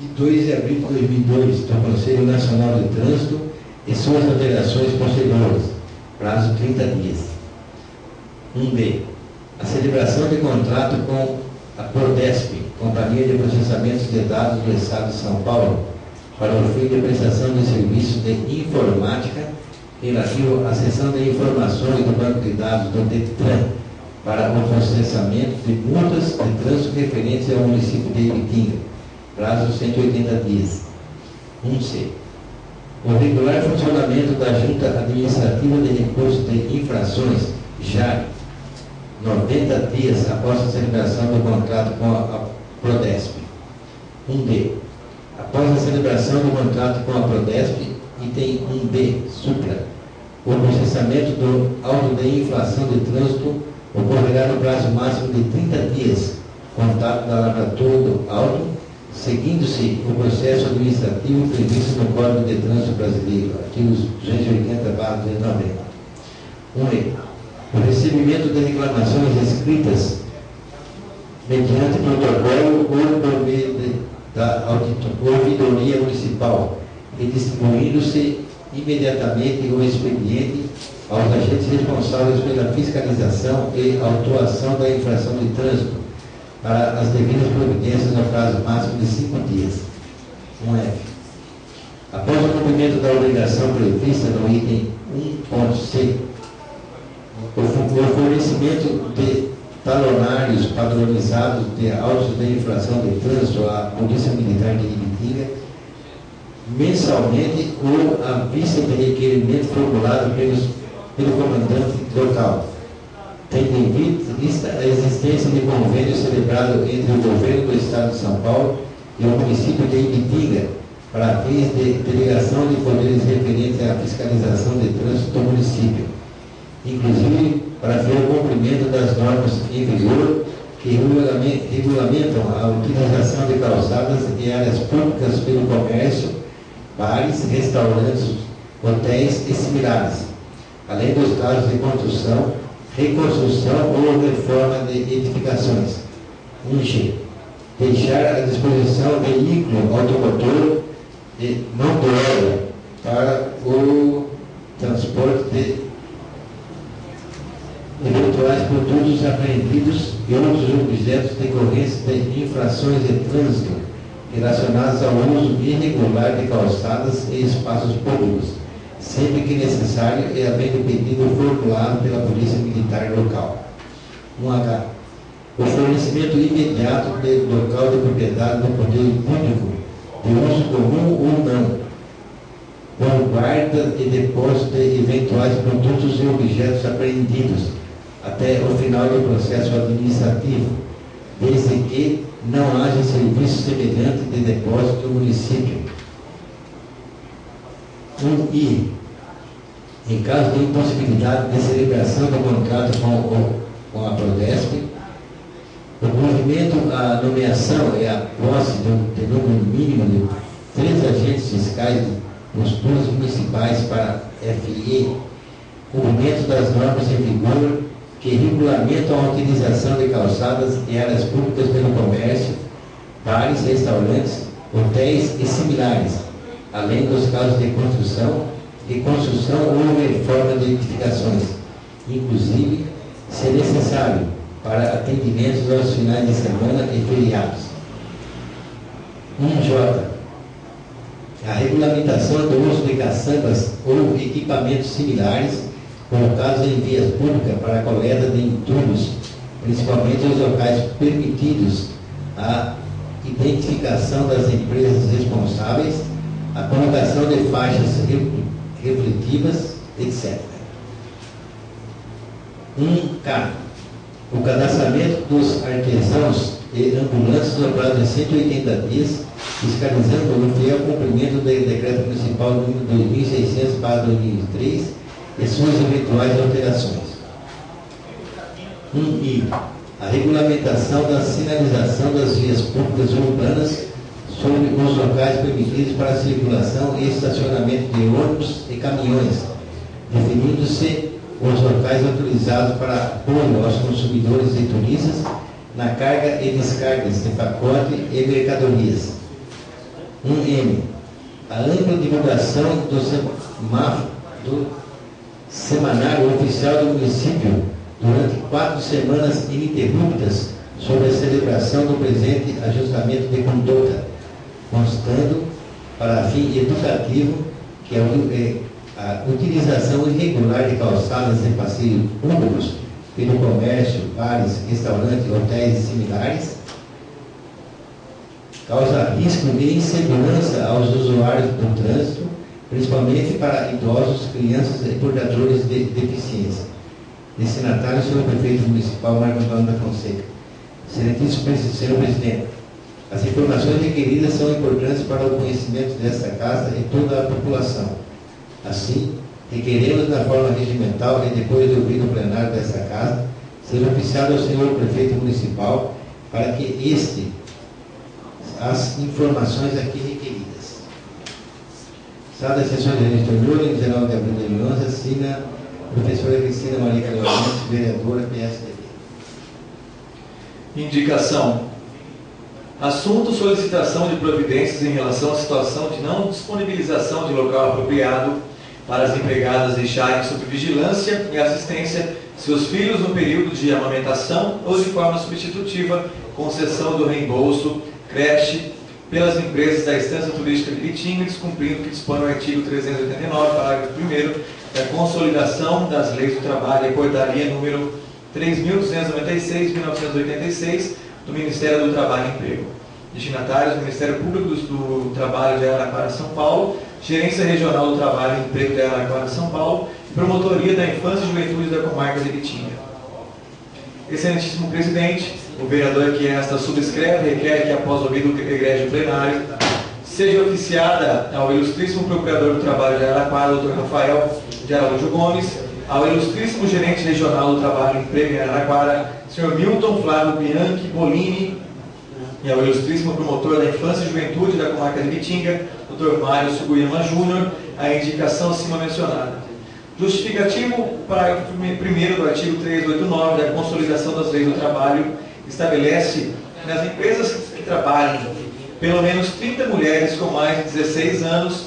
de 2 de abril de 2002, do Conselho Nacional de Trânsito, e suas alterações posteriores, prazo 30 dias. 1B. A celebração de contrato com a Prodesp, Companhia de Processamento de Dados do Estado de São Paulo, para o fim de prestação de serviços de informática relativo à seção de informações do Banco de Dados do DETRAN para o processamento de multas de trânsito referentes ao município de Ibitinga, prazo 180 dias. 1C. O regular funcionamento da Junta Administrativa de Recursos de Infrações, JAR, 90 dias após a celebração do contrato com a Prodesp. 1D. Após a celebração do contrato com a Prodesp, item 1B, supra, o processamento do auto de infração de trânsito ocorrerá no prazo máximo de 30 dias, contado da lavratura do auto, seguindo-se o processo administrativo previsto no Código de Trânsito Brasileiro, artigos 280/290. 1E. O recebimento de reclamações escritas mediante protocolo ou por meio da ouvidoria municipal e distribuindo-se imediatamente o expediente aos agentes responsáveis pela fiscalização e autuação da infração de trânsito para as devidas providências no prazo máximo de 5 dias. 1F. Após o cumprimento da obrigação prevista no item 1.c, o fornecimento de talonários padronizados de autos de infração de trânsito à Polícia Militar de Ibitinga, mensalmente ou à vista de requerimento formulado pelo comandante local, tendo em vista a existência de convênio celebrado entre o Governo do Estado de São Paulo e o município de Ibitinga, para fins de delegação de poderes referentes à fiscalização de trânsito do município, inclusive para ver o cumprimento das normas em vigor que regulamentam a utilização de calçadas e áreas públicas pelo comércio, bares, restaurantes, hotéis e similares, além dos casos de construção, reconstrução ou reforma de edificações. 1G. Deixar à disposição veículo automotor de mão de obra para o transporte de eventuais produtos apreendidos e outros objetos decorrentes de infrações de trânsito relacionados ao uso irregular de calçadas e espaços públicos, sempre que necessário e havendo pedido formulado pela Polícia Militar local. 1H. O fornecimento imediato do local de propriedade do poder público, de uso comum ou não, com guarda e depósito de eventuais produtos e objetos apreendidos, até o final do processo administrativo, desde que não haja serviço semelhante de depósito no município. 1I. Em caso de impossibilidade de celebração do contrato com a Prodesp, o movimento, a nomeação e a posse de número mínimo de 3 agentes fiscais nos turnos municipais para FIE, cumprimento das normas em vigor que regulamentam a utilização de calçadas e áreas públicas pelo comércio, bares, restaurantes, hotéis e similares, além dos casos de construção ou reforma de edificações, inclusive, se necessário, para atendimentos aos finais de semana e feriados. 1J. A regulamentação do uso de caçambas ou equipamentos similares colocados em vias públicas para a coleta de entulhos, principalmente os locais permitidos, a identificação das empresas responsáveis, a colocação de faixas refletivas, etc. 1K. O cadastramento dos artesãos e ambulantes no prazo de 180 dias, fiscalizando o fiel cumprimento do Decreto Municipal número 2600/2003, e suas eventuais alterações. 1. A regulamentação da sinalização das vias públicas urbanas sobre os locais permitidos para circulação e estacionamento de ônibus e caminhões, definindo-se os locais autorizados para apoio aos consumidores e turistas na carga e descargas de pacote e mercadorias. 1. A ampla divulgação do semanário oficial do município durante 4 semanas ininterruptas sobre a celebração do presente ajustamento de conduta, constando, para fim educativo, que a utilização irregular de calçadas e passeios públicos pelo comércio, bares, restaurantes, hotéis e similares causa risco de insegurança aos usuários do trânsito, principalmente para idosos, crianças e portadores de deficiência. Destinatário, senhor Prefeito Municipal Marco Antônio da Fonseca. Excelentíssimo Senhor Presidente, as informações requeridas são importantes para o conhecimento desta Casa e toda a população. Assim, requeremos na forma regimental e depois do ouvido plenário desta Casa, ser oficiado ao senhor Prefeito Municipal para que as informações aqui requeridas. Sala das sessões de reitor em geral de abril de 2011, assina a professora Cristina Maria Carolina, vereadora PSDB. Indicação. Assunto: solicitação de providências em relação à situação de não disponibilização de local apropriado para as empregadas deixarem sob vigilância e assistência seus filhos no período de amamentação ou de forma substitutiva, concessão do reembolso creche pelas empresas da Estância Turística de Ibitinga, descumprindo o que dispõe o artigo 389, parágrafo 1º, da Consolidação das Leis do Trabalho e Portaria número 3.296, 1986, do Ministério do Trabalho e Emprego. Destinatários: Ministério Público do Trabalho de Araraquara, São Paulo, Gerência Regional do Trabalho e Emprego de Araraquara, São Paulo, e Promotoria da Infância e Juventude da Comarca de Ibitinga. Excelentíssimo Presidente, o vereador que esta subscreve requer que, após ouvido o egrégio plenário, seja oficiada ao ilustríssimo Procurador do Trabalho de Araraquara, Dr. Rafael de Araújo Gomes, ao ilustríssimo Gerente Regional do Trabalho e Emprego em Araraquara, Sr. Milton Flávio Bianchi Bolini, e ao ilustríssimo Promotor da Infância e Juventude da Comarca de Ibitinga, Dr. Mário Suguyama Júnior, a indicação acima mencionada. Justificativo: parágrafo 1º do artigo 389 da Consolidação das Leis do Trabalho estabelece que nas empresas que trabalhem pelo menos 30 mulheres com mais de 16 anos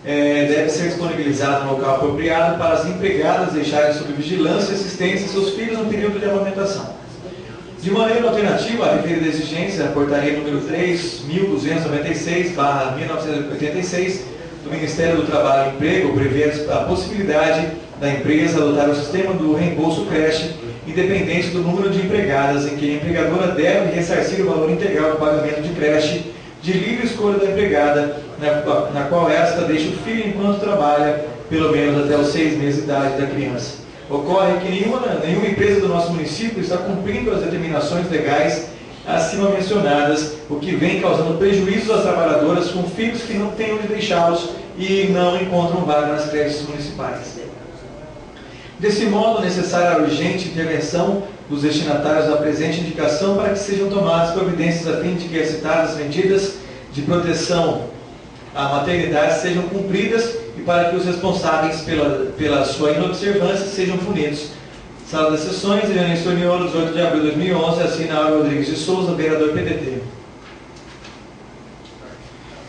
deve ser disponibilizado um local apropriado para as empregadas deixarem sob vigilância e assistência seus filhos no período de amamentação. De maneira alternativa à referida exigência, a portaria número 3.296/1986 do Ministério do Trabalho e Emprego prevê a possibilidade da empresa adotar o sistema do reembolso creche, independente do número de empregadas, em que a empregadora deve ressarcir o valor integral do pagamento de creche de livre escolha da empregada, na qual esta deixa o filho enquanto trabalha, pelo menos até os 6 meses de idade da criança. Ocorre que nenhuma empresa do nosso município está cumprindo as determinações legais acima mencionadas, o que vem causando prejuízos às trabalhadoras com filhos que não têm onde deixá-los e não encontram vaga nas creches municipais. Desse modo, necessária a urgente intervenção dos destinatários da presente indicação para que sejam tomadas providências a fim de que as citadas medidas de proteção à maternidade sejam cumpridas e para que os responsáveis pela sua inobservância sejam punidos. Sala das Sessões, Irene Estoniolo, 18 de abril de 2011, assina Álvaro Rodrigues de Souza, vereador PDT.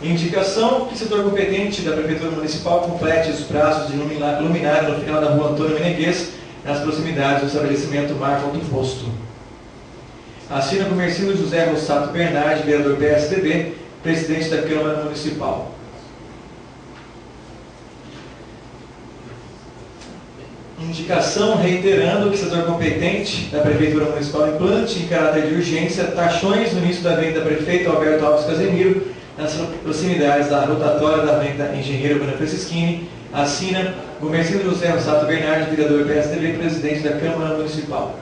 Indicação: que o setor competente da Prefeitura Municipal complete os prazos de luminária no final da rua Antônio Meneguês, nas proximidades do estabelecimento Marco Alto Posto. Assina Comercindo José Rossato Bernardi, vereador PSDB, presidente da Câmara Municipal. Indicação reiterando que o setor competente da Prefeitura Municipal implante, em caráter de urgência, taxões no início da Avenida Prefeito Alberto Alves Casemiro, nas proximidades da rotatória da Avenida Engenheiro Bruno Francisquini. Assina Comercindo José Rossato Bernardi, vereador PSDB, presidente da Câmara Municipal.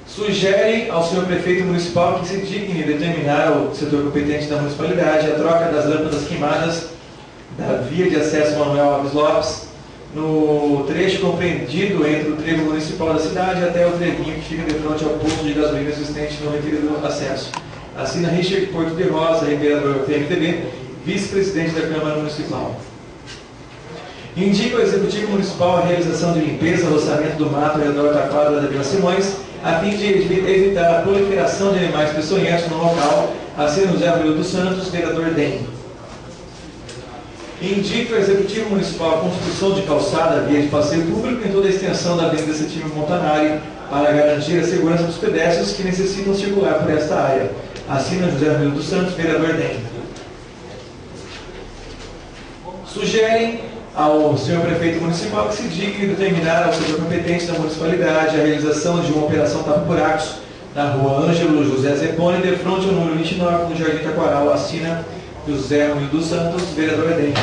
Sugere ao senhor Prefeito Municipal que se digne determinar ao setor competente da municipalidade a troca das lâmpadas queimadas da via de acesso Manuel Alves Lopes, no trecho compreendido entre o trevo municipal da cidade até o trevinho que fica de frente ao posto de gasolina existente no referido acesso. Assina Richard Porto de Rosa, vereador PMDB, vice-presidente da Câmara Municipal. Indica ao Executivo Municipal a realização de limpeza, roçamento do mato ao redor da quadra da Vila Simões, a fim de evitar a proliferação de animais peçonhentos no local. Assina José Ramiro dos Santos, vereador DEM. Indica ao Executivo Municipal a construção de calçada, via de passeio público em toda a extensão da Avenida Setílio Montanari, para garantir a segurança dos pedestres que necessitam circular por esta área. Assina José Ramiro dos Santos, vereador DEM. Sugerem ao senhor prefeito municipal que se digne determinar ao setor competente da municipalidade a realização de uma operação tapa-buracos na rua Ângelo José Zeponi, de frente ao número 29, no Jardim Taquaral. Assina José Ramiro dos Santos, vereador DEM.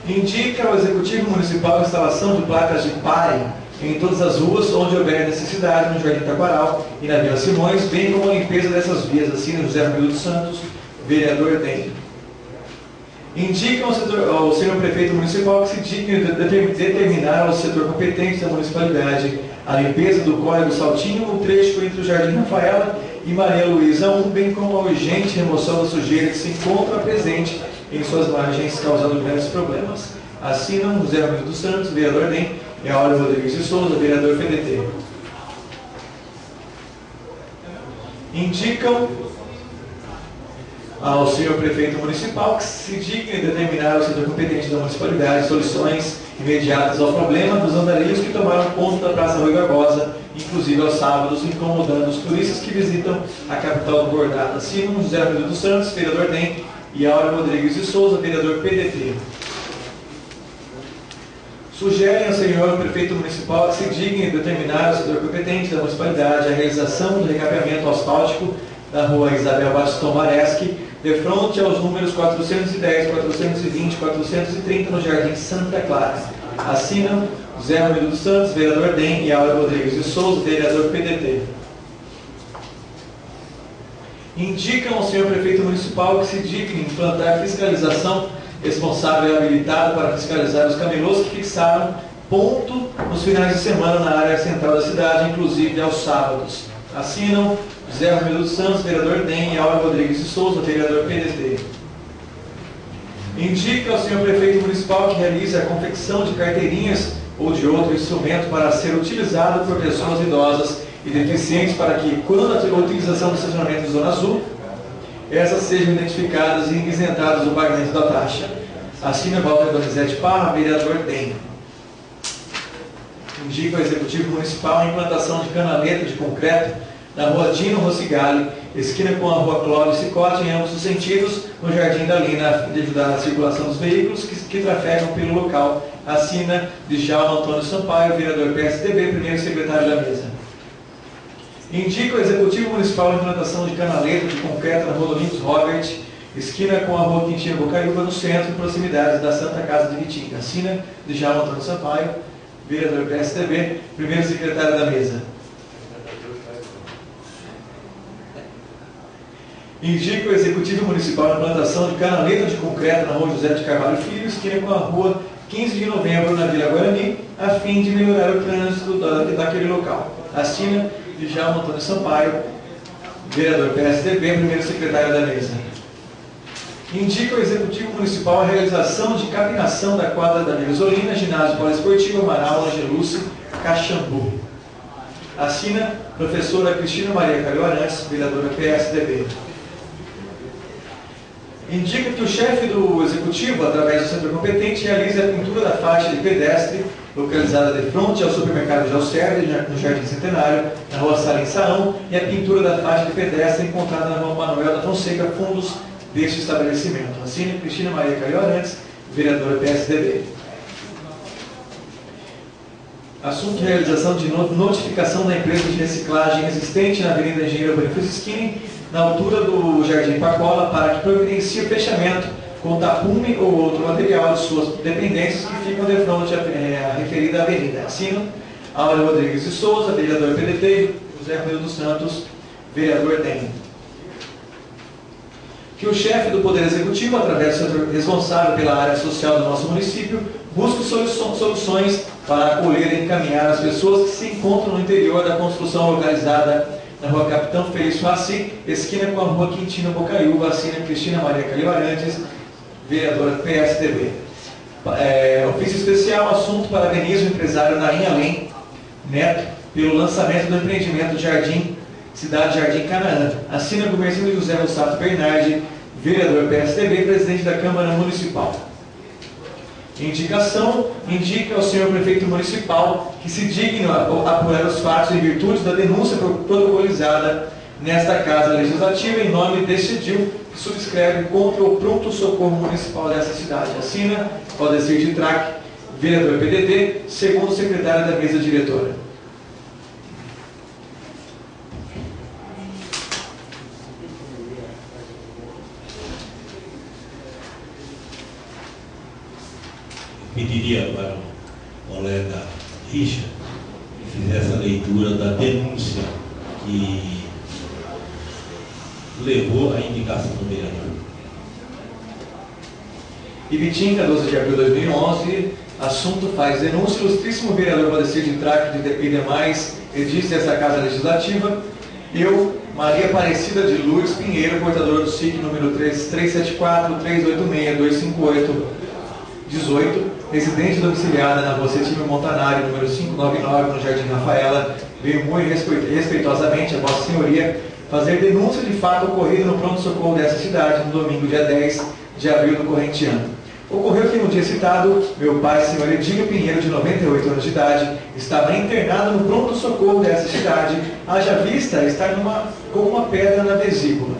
Indica ao Executivo Municipal a instalação de placas de pare em todas as ruas onde houver necessidade, no Jardim Taquaral e na Vila Simões, bem como a limpeza dessas vias. Assina José Ramiro dos Santos, vereador DEM. Indica ao senhor prefeito municipal que se digne determinar ao setor competente da municipalidade a limpeza do córrego Saltinho, no trecho entre o Jardim Rafaela e Maria Luísa 1, bem como a urgente remoção da sujeira que se encontra presente em suas margens, causando grandes problemas. Assinam José Ramiro dos Santos, vereador DEM, e Áureo Rodrigues de Souza, vereador PDT. Indicam ao senhor prefeito municipal que se digne determinar ao setor competente da municipalidade soluções imediatas ao problema dos andarilhos que tomaram conta da Praça Rui Barbosa, inclusive aos sábados, incomodando os turistas que visitam a capital do bordado. Assinam José Ramiro dos Santos, vereador DEM, e Áureo Rodrigues de Souza, vereador PDT. Sugerem ao senhor prefeito municipal que se digne determinar ao setor competente da municipalidade a realização de recapeamento asfáltico da rua Isabel Baston Bareschi, de frente aos números 410, 420 e 430, no Jardim Santa Clara. Assinam José Ramiro dos Santos, vereador DEM, e Áureo Rodrigues de Souza, vereador PDT. Indicam ao senhor prefeito municipal que se digne implantar fiscalização responsável e habilitado para fiscalizar os camelôs que fixaram ponto nos finais de semana na área central da cidade, inclusive aos sábados. Assinam José Ramiro dos Santos, vereador DEM, e Áureo Rodrigues de Souza, vereador PDT. Indica ao senhor prefeito municipal que realize a confecção de carteirinhas ou de outro instrumento para ser utilizado por pessoas idosas e deficientes, para que, quando a utilização do estacionamento de Zona Azul, essas sejam identificadas e isentadas do pagamento da taxa. Assina Walter Donizete Parra, vereador DEM. Indica ao Executivo Municipal a implantação de canaleta de concreto na rua Dino Rossigali, esquina com a rua Cláudio Cicote, em ambos os sentidos, no Jardim da Lina, a fim de ajudar na circulação dos veículos que trafegam pelo local. Assina Djalma Antônio Sampaio, vereador PSDB, primeiro secretário da mesa. Indica ao Executivo Municipal a implantação de canaleta de concreto na rua Domingos Robert, esquina com a rua Quintino Bocaiúva, no centro, em proximidades da Santa Casa de Vitinga. Assina Djalma Antônio Sampaio, vereador PSDB, primeiro secretário da mesa. Indica o Executivo Municipal a implantação de canaleta de concreto na rua José de Carvalho Filho, esquina com a rua 15 de novembro, na Vila Guarani, a fim de melhorar o trânsito daquele local. Assina Djalma Antônio Sampaio, vereador PSDB, primeiro secretário da mesa. Indica o Executivo Municipal a realização de capinação da quadra da Mirisolina, ginásio poliesportivo Amaral Angelucci, Caxambu. Assina professora Cristina Maria Calil Arantes, vereadora PSDB. Indica que o chefe do Executivo, através do setor competente, realize a pintura da faixa de pedestre, localizada de frente ao supermercado de Alcerde, no Jardim Centenário, na rua Salim Saão, e a pintura da faixa de pedestre encontrada na rua Manuel da Fonseca, fundos deste estabelecimento. Assina Cristina Maria Calil Arantes, vereadora PSDB. Assunto de realização de notificação da empresa de reciclagem existente na Avenida Engenheiro Bonifício Skinny, na altura do Jardim Pacola, para que providencie o fechamento com tapume ou outro material de suas dependências que ficam de frente à referida avenida. Assino Áureo Rodrigues de Souza, vereador PDT, José Ramiro dos Santos, vereador DEM. que o chefe do Poder Executivo, através do setor responsável pela área social do nosso município, busque soluções para acolher e encaminhar as pessoas que se encontram no interior da construção localizada na Rua Capitão Felício Raci, esquina com a Rua Quintino Bocaiúva, assina Cristina Maria Calil Arantes, vereadora PSDB. Ofício especial, assunto: parabenizo o empresário Naim Além Neto pelo lançamento do empreendimento Cidade Jardim Canaã. Assina Gumercindo José Mussato Bernardi, vereador PSDB, presidente da Câmara Municipal. Indicação: indica ao senhor prefeito municipal que se digne a apurar os fatos em virtude da denúncia protocolizada nesta Casa Legislativa em nome deste edil que subscreve contra o pronto-socorro municipal dessa cidade. Assina Valdecir de Traque, vereador PDT, segundo secretário da mesa diretora. Pediria para o colega Richard que fizesse a leitura da denúncia que levou à indicação do vereador. Ibitinga, 12 de abril de 2011, assunto: faz denúncia ilustríssimo vereador Valdecir de Traque e demais edis dessa Casa Legislativa. Eu, Maria Aparecida de Lourdes Pinheiro, portadora do SIC número 374-386-258-18, residente domiciliada na Rua Setílio Montanari, número 599, no Jardim Rafaela, venho muito respeitosamente a Vossa Senhoria fazer denúncia de fato ocorrido no pronto-socorro dessa cidade no domingo, dia 10 de abril do corrente ano. Ocorreu que no dia citado, meu pai, senhor Edinho Pinheiro, de 98 anos de idade, estava internado no pronto-socorro dessa cidade, haja vista estar com uma pedra na vesícula.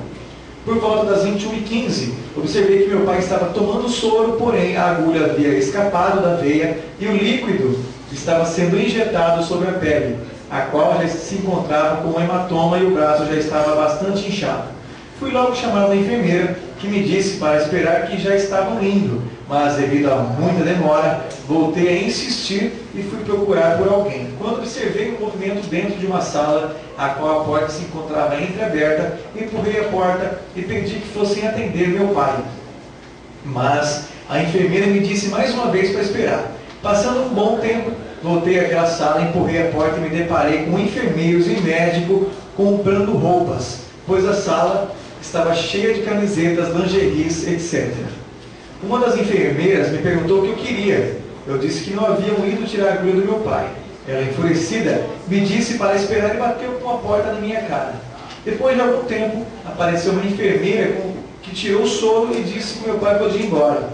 Por volta das 21h15, observei que meu pai estava tomando soro, porém a agulha havia escapado da veia e o líquido estava sendo injetado sobre a pele, a qual já se encontrava com um hematoma e o braço já estava bastante inchado. Fui logo chamar uma enfermeira, que me disse para esperar que já estavam indo, mas devido a muita demora, voltei a insistir e fui procurar por alguém. Quando observei um movimento dentro de uma sala, a qual a porta se encontrava entreaberta, empurrei a porta e pedi que fossem atender meu pai. Mas a enfermeira me disse mais uma vez para esperar. Passando um bom tempo, voltei àquela sala, empurrei a porta e me deparei com enfermeiros e médico comprando roupas, pois a sala estava cheia de camisetas, lingeries, etc. Uma das enfermeiras me perguntou o que eu queria. Eu disse que não haviam ido tirar a agulha do meu pai. Ela, enfurecida, me disse para esperar e bateu com a porta na minha cara. Depois de algum tempo, apareceu uma enfermeira que tirou o soro e disse que meu pai podia ir embora.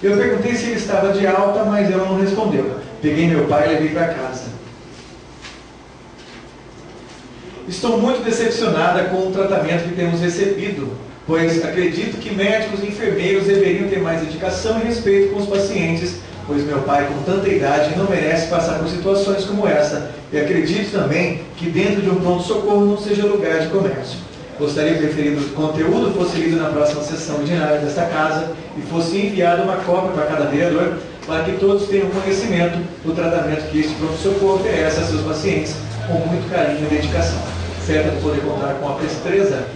Eu perguntei se ele estava de alta, mas ela não respondeu. Peguei meu pai e levei para casa. Estou muito decepcionada com o tratamento que temos recebido, pois acredito que médicos e enfermeiros deveriam ter mais dedicação e respeito com os pacientes, pois meu pai, com tanta idade, não merece passar por situações como essa. E acredito também que dentro de um pronto-socorro não seja lugar de comércio. Gostaria que o referido conteúdo fosse lido na próxima sessão ordinária desta casa e fosse enviada uma cópia para cada vereador, para que todos tenham conhecimento do tratamento que este pronto-socorro oferece a seus pacientes com muito carinho e dedicação. Certo de poder contar com a presteza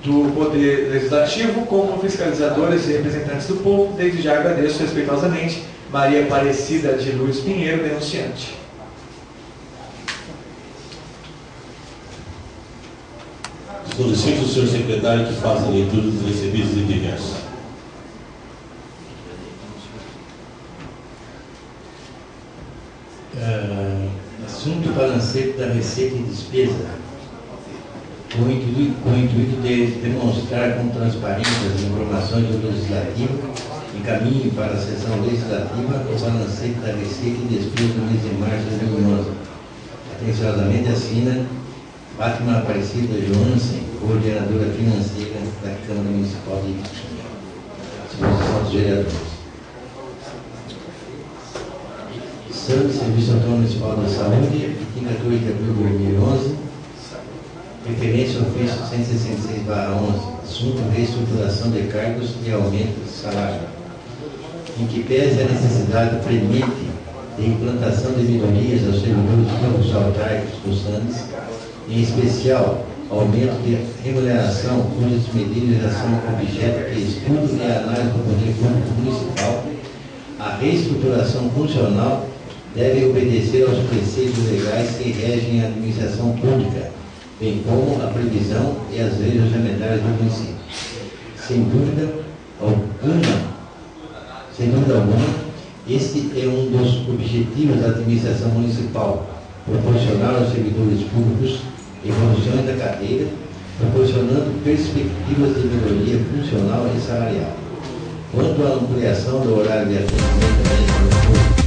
do Poder Legislativo, como fiscalizadores e representantes do povo, desde já agradeço respeitosamente Maria Aparecida de Lourdes Pinheiro, denunciante. Solicito o senhor secretário que faça a leitura dos recebidos e diversos. Assunto: balancete da receita e despesa, com o intuito de demonstrar com transparência as informações do Legislativo e caminho para a sessão legislativa o balancete da receita e despesa do mês de março de 2011. Atenciosamente assina Fátima Aparecida Johansen, coordenadora financeira da Câmara Municipal de Ibitinga. Disposição dos vereadores. Serviço Autônomo Municipal da Saúde, Ibitinga, 2 de abril de 2011. Referência ao ofício 166/11, assunto: reestruturação de cargos e aumento de salário. Em que pese a necessidade premente de implantação de melhorias aos servidores públicos autárquicos do SANDES, em especial aumento de remuneração cujas medidas são objeto de estudo e análise do poder público municipal. A reestruturação funcional deve obedecer aos preceitos legais que regem a administração pública, bem como a previsão e as leis orçamentárias do município. Sem dúvida alguma, este é um dos objetivos da administração municipal, proporcionar aos servidores públicos evoluções da carreira, proporcionando perspectivas de melhoria funcional e salarial. Quanto à ampliação do horário de atendimento